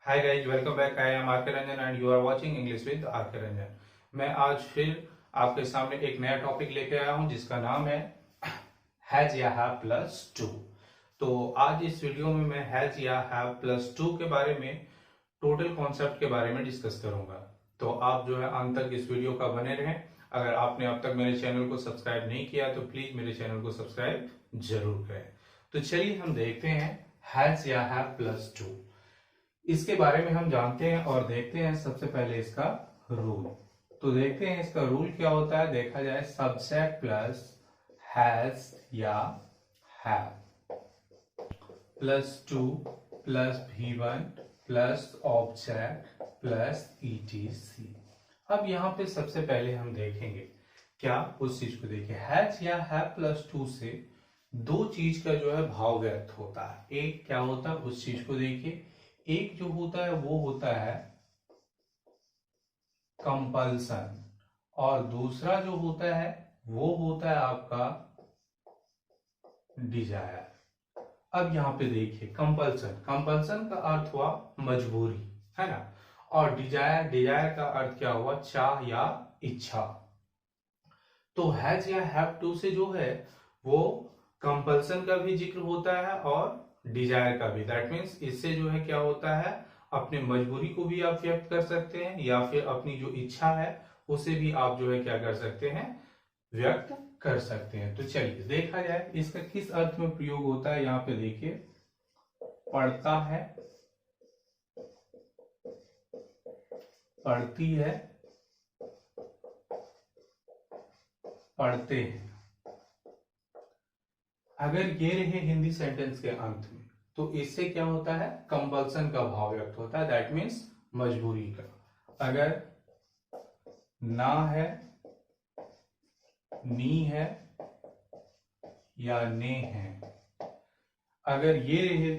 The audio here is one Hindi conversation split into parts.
Hi guys, welcome back. I am R K Ranjan and you are watching English with R K Ranjan. मैं आज फिर आपके सामने एक नया टॉपिक लेके आया हूं जिसका नाम है हैज या हैव प्लस टू। तो आज इस वीडियो में मैं हैज या हैव प्लस टू के बारे में टोटल कॉन्सेप्ट के बारे में डिस्कस करूंगा। तो आप जो है अंत तक इस वीडियो का बने रहें। अगर आपने अब तक मेरे चैनल को सब्सक्राइब नहीं किया तो प्लीज मेरे चैनल को सब्सक्राइब जरूर करें। तो चलिए हम देखते हैं हैज या हैव प्लस टू। इसके बारे में हम जानते हैं और देखते हैं सबसे पहले इसका रूल। तो देखते हैं इसका रूल क्या होता है। देखा जाए सब्जेक्ट प्लस हैज या have plus to plus V1 plus object plus ETC। अब यहाँ पे सबसे पहले हम देखेंगे क्या उस चीज को देखिए। हैज या हैव प्लस टू से दो चीज का जो है भाव व्यक्त होता है। एक क्या होता है उस चीज को देखिए। एक जो होता है वो होता है कंपल्सन और दूसरा जो होता है वो होता है आपका डिजायर। अब यहाँ पे देखिए कंपल्सन, कंपल्सन का अर्थ हुआ मजबूरी, है ना। और डिजायर, डिजायर का अर्थ क्या हुआ, चाह या इच्छा। तो हैज या हैव टू से जो है वो कंपल्सन का भी जिक्र होता है और डिजायर का भी। दैट मीन्स इससे जो है क्या होता है, अपने मजबूरी को भी आप व्यक्त कर सकते हैं या फिर अपनी जो इच्छा है उसे भी आप जो है क्या कर सकते हैं, व्यक्त कर सकते हैं। तो चलिए देखा जाए इसका किस अर्थ में प्रयोग होता है। यहाँ पे देखिए पढ़ता है, पढ़ती है, पढ़ते हैं। अगर ये रहे हिंदी सेंटेंस के अंत में तो इससे क्या होता है, कंपल्सन का भाव व्यक्त होता है। दैट मीन्स मजबूरी का। अगर ना है, नी है या ने है, अगर ये रहे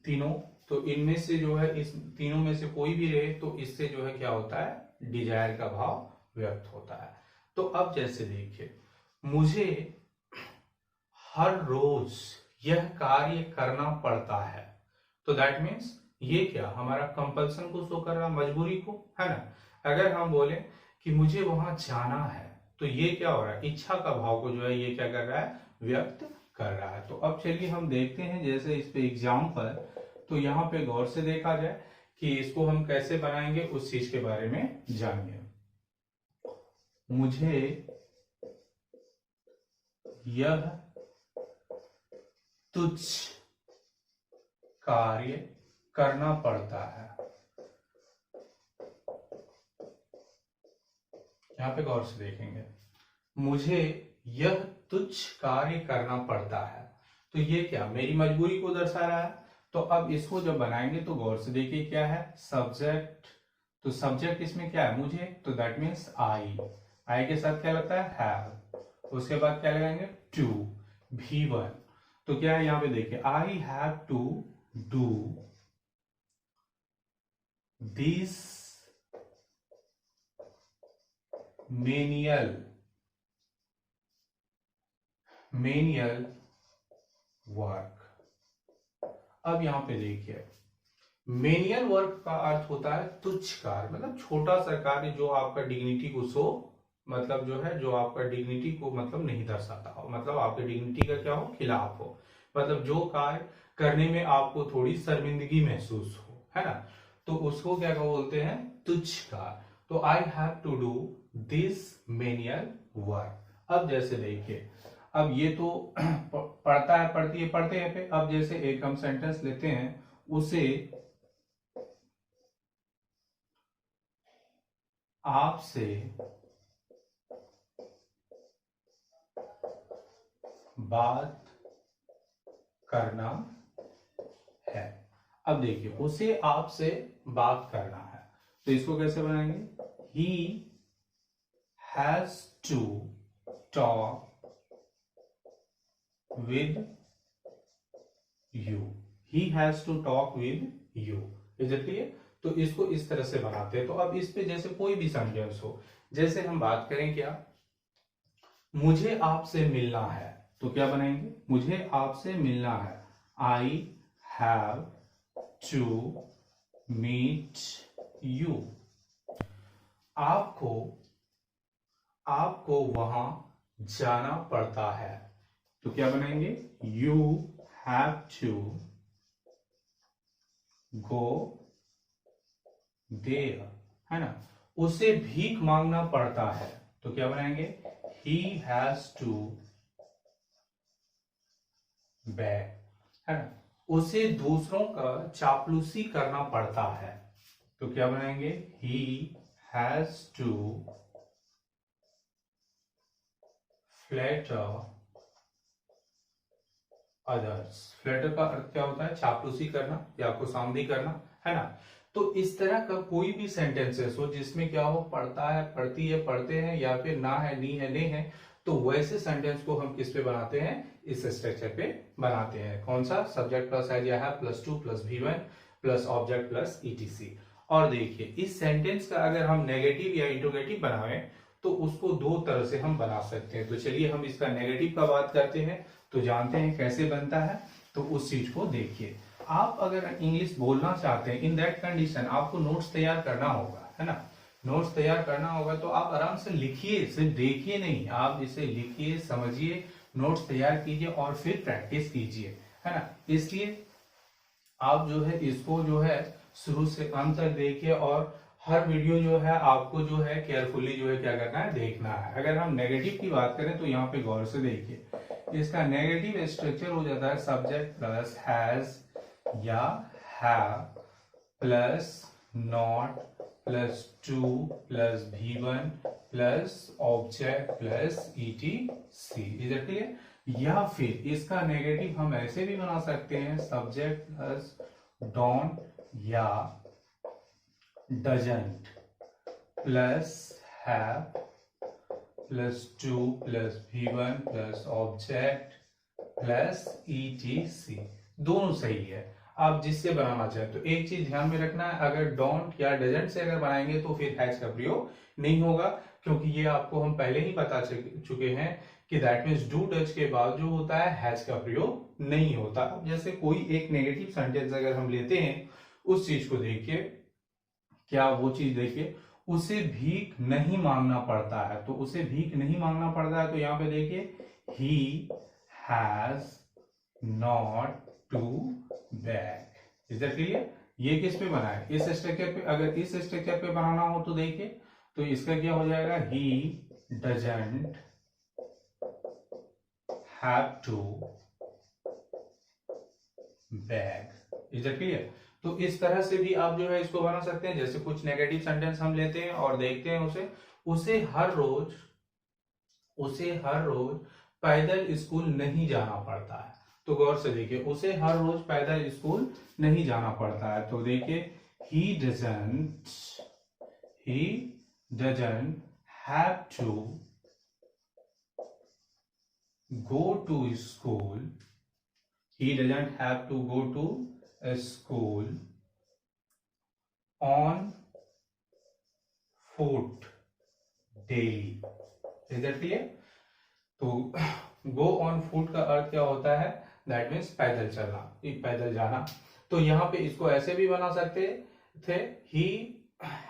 तीनों तो इनमें से जो है, इस तीनों में से कोई भी रहे तो इससे जो है क्या होता है, डिजायर का भाव व्यक्त होता है। तो अब जैसे देखिए, मुझे हर रोज यह कार्य करना पड़ता है। तो दैट मीन्स ये क्या, हमारा कंपल्सन को शो कर रहा, मजबूरी को, है ना। अगर हम बोले कि मुझे वहां जाना है तो ये क्या हो रहा है, इच्छा का भाव को जो है ये क्या कर रहा है, व्यक्त कर रहा है। तो अब चलिए हम देखते हैं जैसे इस पे एग्जाम्पल। तो यहाँ पे गौर से देखा जाए कि इसको हम कैसे बनाएंगे उस चीज के बारे में जानिए। मुझे यह तुच्छ कार्य करना पड़ता है। यहां पे गौर से देखेंगे, मुझे यह तुच्छ कार्य करना पड़ता है। तो ये क्या, मेरी मजबूरी को दर्शा रहा है। तो अब इसको जब बनाएंगे तो गौर से देखिए क्या है, सब्जेक्ट। तो सब्जेक्ट इसमें क्या है, मुझे, तो दैट मीन्स आई के साथ क्या लगता है, हैव। उसके बाद क्या लगाएंगे, टू, V1। तो क्या है यहाँ पे देखिए, I have to do this menial work. अब यहां पे देखिए, मेनियल वर्क का अर्थ होता है तुच्छ कार्य, मतलब छोटा सा कार्य जो आपका डिग्निटी को शो, मतलब जो है जो आपका डिग्निटी को मतलब नहीं दर्शाता हो, मतलब आपके डिग्निटी का क्या हो, खिलाफ हो। मतलब जो कार्य करने में आपको थोड़ी शर्मिंदगी महसूस हो, है ना, तो उसको क्या बोलते हैं, तुच्छ कार्य। तो I have to do this menial work. अब जैसे देखिए, अब ये तो पढ़ता है, पढ़ती है, पढ़ते हैं पे। अब जैसे एक हम सेंटेंस लेते हैं, उसे आपसे बात करना है। अब देखिए, उसे आपसे बात करना है तो इसको कैसे बनाएंगे, he has to talk with you, he has to talk with you। Clear. तो इसको इस तरह से बनाते हैं। तो अब इस पे जैसे कोई भी सेंटेंस हो, जैसे हम बात करें क्या, मुझे आपसे मिलना है, तो क्या बनाएंगे, मुझे आपसे मिलना है, I have to meet you. आपको आपको वहां जाना पड़ता है, तो क्या बनाएंगे? You have to go there, है ना। उसे भीख मांगना पड़ता है, तो क्या बनाएंगे? ही हैज टू बैग, है ना। उसे दूसरों का चापलूसी करना पड़ता है, तो क्या बनाएंगे? He has to flatter others. Flatter का अर्थ क्या होता है? चापलूसी करना या खुशामदी करना, है ना। तो इस तरह का कोई भी सेंटेंसेस हो जिसमें क्या हो, पढ़ता है, पढ़ती है, पढ़ते हैं, या फिर ना है, नी है, ने है, तो वैसे सेंटेंस को हम किस पे बनाते हैं? इस स्ट्रक्चर पे बनाते हैं। कौन सा? सब्जेक्ट प्लस हैज या have plus to plus V1 plus object plus ETC। और देखिए, इस सेंटेंस का अगर हम नेगेटिव या इंट्रोगेटिव बनावे तो उसको दो तरह से हम बना सकते हैं। तो चलिए हम इसका नेगेटिव का बात करते हैं, तो जानते हैं कैसे बनता है। तो उस चीज को देखिए, आप अगर इंग्लिश बोलना चाहते हैं, इन दैट कंडीशन आपको नोट्स तैयार करना होगा, है ना। नोट्स तैयार करना होगा तो आप आराम से लिखिए, सिर्फ देखिए नहीं, आप इसे लिखिए, समझिए, नोट्स तैयार कीजिए और फिर प्रैक्टिस कीजिए, है ना। इसलिए आप जो है इसको जो है शुरू से अंत तक देखिए, और हर वीडियो जो है आपको जो है केयरफुली जो है क्या करना है? देखना है। अगर हम नेगेटिव की बात करें तो यहाँ पे गौर से देखिए, इसका नेगेटिव स्ट्रक्चर हो जाता है सब्जेक्ट प्लस हैज या have plus not plus to plus V1 plus object plus ETC। Is it clear? या फिर इसका नेगेटिव हम ऐसे भी बना सकते हैं, सब्जेक्ट प्लस डोंट या doesn't plus have plus to plus V1 plus object plus ETC। दोनों सही है, आप जिससे बनाना चाहे। तो एक चीज ध्यान में रखना है, अगर डोंट या डजंट से अगर बनाएंगे तो फिर हैज का प्रयोग नहीं होगा, क्योंकि ये आपको हम पहले ही बता चुके हैं कि दैट मीन्स डू डज के बाद जो होता है हैज का प्रयोग नहीं होता। अब जैसे कोई एक नेगेटिव सेंटेंस अगर हम लेते हैं, उस चीज को देखिए, क्या वो चीज देखिए, उसे भीख नहीं मांगना पड़ता है, तो उसे भीख नहीं मांगना पड़ता है, तो यहाँ पे देखिए he has not to beg. Is that clear? ये किस पे बना है? इस स्ट्रक्चर पे। अगर इस स्ट्रक्चर पे बनाना हो तो देखिए, तो इसका क्या हो जाएगा? He doesn't have to beg. Is that clear? तो इस तरह से भी आप जो है इसको बना सकते हैं। जैसे कुछ नेगेटिव सेंटेंस हम लेते हैं और देखते हैं उसे हर रोज पैदल स्कूल नहीं जाना पड़ता है। तो गौर से देखिए, उसे हर रोज पैदल स्कूल नहीं जाना पड़ता है, तो देखिए he doesn't have to go to school. He doesn't have to go to a school on foot daily. Is that clear? तो go on foot का अर्थ क्या होता है? That means पैदल चलना, पैदल जाना। तो यहाँ पे इसको ऐसे भी बना सकते थे, he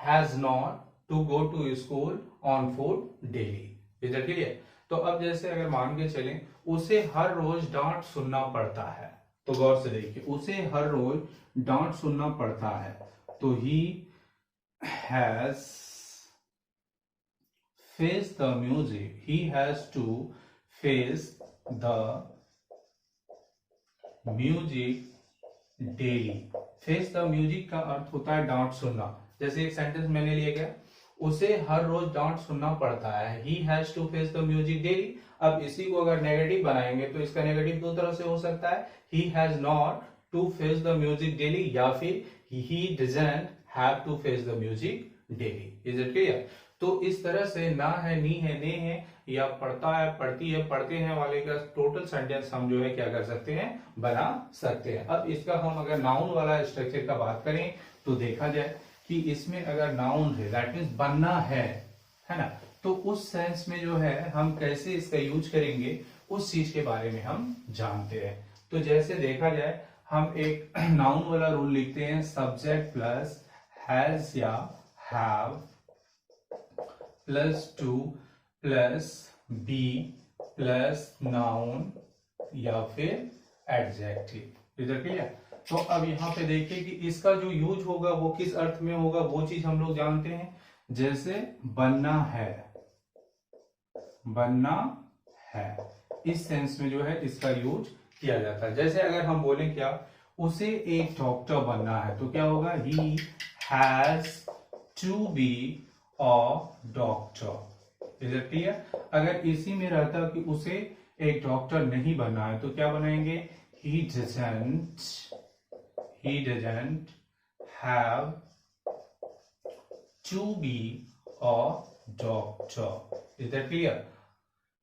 has not to go to school on foot daily. Is that clear? तो अब जैसे अगर मान के चलें, उसे हर रोज डांट सुनना पड़ता है, तो गौर से देखिए, उसे हर रोज डांट सुनना पड़ता है, तो he has face the music, he has to face the music daily. Face the music का अर्थ होता है डांट सुनना। जैसे एक सेंटेंस मैंने लिया गया, उसे हर रोज डांट सुनना पड़ता है, he has to face the music daily. अब इसी को अगर नेगेटिव बनाएंगे तो इसका नेगेटिव दो तरह से हो सकता है, he has not to face the music daily, या फिर he doesn't have to face the music daily. Is it clear? तो इस तरह से ना है, नी है, ने है, या पढ़ता है, पढ़ती है, पढ़ते हैं वाले का टोटल सेंटेंस हम जो है क्या कर सकते हैं? बना सकते हैं। अब इसका हम अगर नाउन वाला स्ट्रक्चर का बात करें तो देखा जाए कि इसमें अगर नाउन है, दैट मीन्स बनना है ना, तो उस सेंस में जो है हम कैसे इसका यूज करेंगे उस चीज के बारे में हम जानते हैं। तो जैसे देखा जाए, हम एक नाउन वाला रूल लिखते हैं, सब्जेक्ट प्लस हैज या have plus to plus be plus noun या फिर एडजेक्टिव। इधर क्लियर। तो अब यहाँ पे देखिए कि इसका जो यूज होगा वो किस अर्थ में होगा, वो चीज हम लोग जानते हैं। जैसे बनना है, बनना है, इस सेंस में जो है इसका यूज किया जाता है। जैसे अगर हम बोलें क्या, उसे एक डॉक्टर बनना है, तो क्या होगा, he has to be a doctor. Is it clear. अगर इसी में रहता कि उसे एक डॉक्टर नहीं बनना है, तो क्या बनाएंगे, he doesn't have to be a doctor। Is that clear?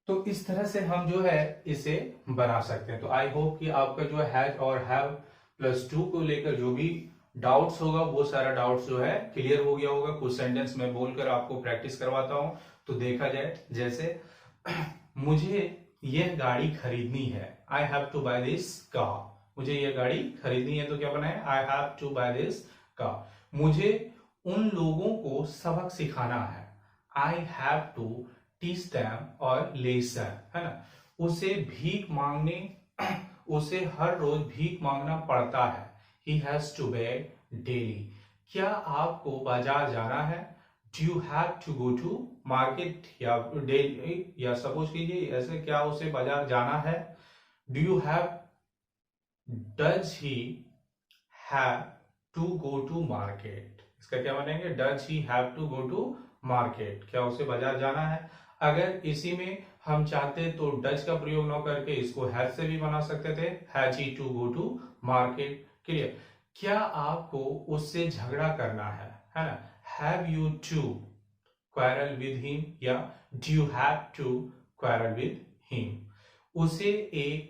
तो इस तरह से हम जो है इसे बना सकते हैं। तो आई होप कि आपका जो हैज और हैव प्लस टू को लेकर जो भी डाउट्स होगा वो सारा डाउट्स जो है क्लियर हो गया होगा। कुछ सेंटेंस मैं बोलकर आपको प्रैक्टिस करवाता हूं, तो देखा जाए। जैसे मुझे यह गाड़ी खरीदनी है, I have to buy this car. मुझे यह गाड़ी खरीदनी है, तो क्या बनाए, I have to buy this car. मुझे उन लोगों को सबक सिखाना है, I have to teach them और लेसन, है ना। उसे भीख मांगने, उसे हर रोज भीख मांगना पड़ता है, he has to beg daily. क्या आपको बाजार जाना है, do you have to go to market या डेली, या सपोज कीजिए ऐसे, क्या उसे बाजार जाना है, do you have, does he have to go to market. इसका क्या बनेंगे, does he have to go to market, क्या उसे बाजार जाना है। अगर इसी में हम चाहते तो डज का प्रयोग न करके इसको हैव से भी बना सकते थे, has he to go to market. Clear. क्या आपको उससे झगड़ा करना है ना, have you to quarrel with him, या do you have to quarrel with him. उसे एक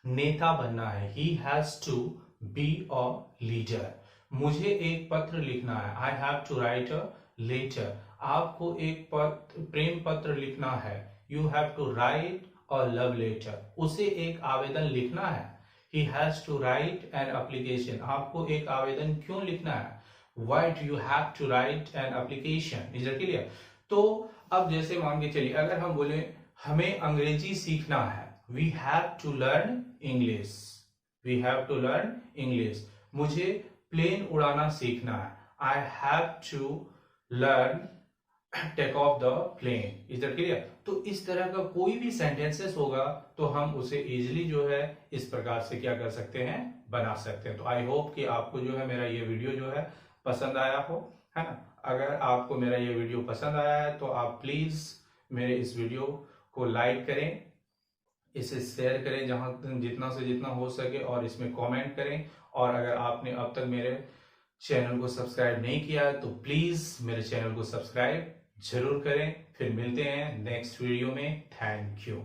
नेता बनना है, he has to be a leader. मुझे एक पत्र लिखना है, I have to write a letter. आपको एक प्रेम पत्र लिखना है, you have to write a love letter. उसे एक आवेदन लिखना है, he has to write an application. आपको एक आवेदन क्यों लिखना है, why do you have to write an application. Is it clear. तो अब जैसे मान के चलिए, अगर हम बोले हमें अंग्रेजी सीखना है, we have to learn English, we have to learn English. मुझे प्लेन उड़ाना सीखना है, I have to learn take off the plane. Is that clear. तो इस तरह का कोई भी सेंटेंसेस होगा तो हम उसे इजीली जो है इस प्रकार से क्या कर सकते हैं, बना सकते हैं। तो आई होप कि आपको जो है मेरा ये वीडियो जो है पसंद आया हो, है ना। अगर आपको मेरा ये वीडियो पसंद आया है तो आप प्लीज मेरे इस वीडियो को लाइक करें, इसे शेयर करें जहां जितना से जितना हो सके, और इसमें कमेंट करें। और अगर आपने अब तक मेरे चैनल को सब्सक्राइब नहीं किया है तो प्लीज मेरे चैनल को सब्सक्राइब जरूर करें। फिर मिलते हैं नेक्स्ट वीडियो में। Thank you.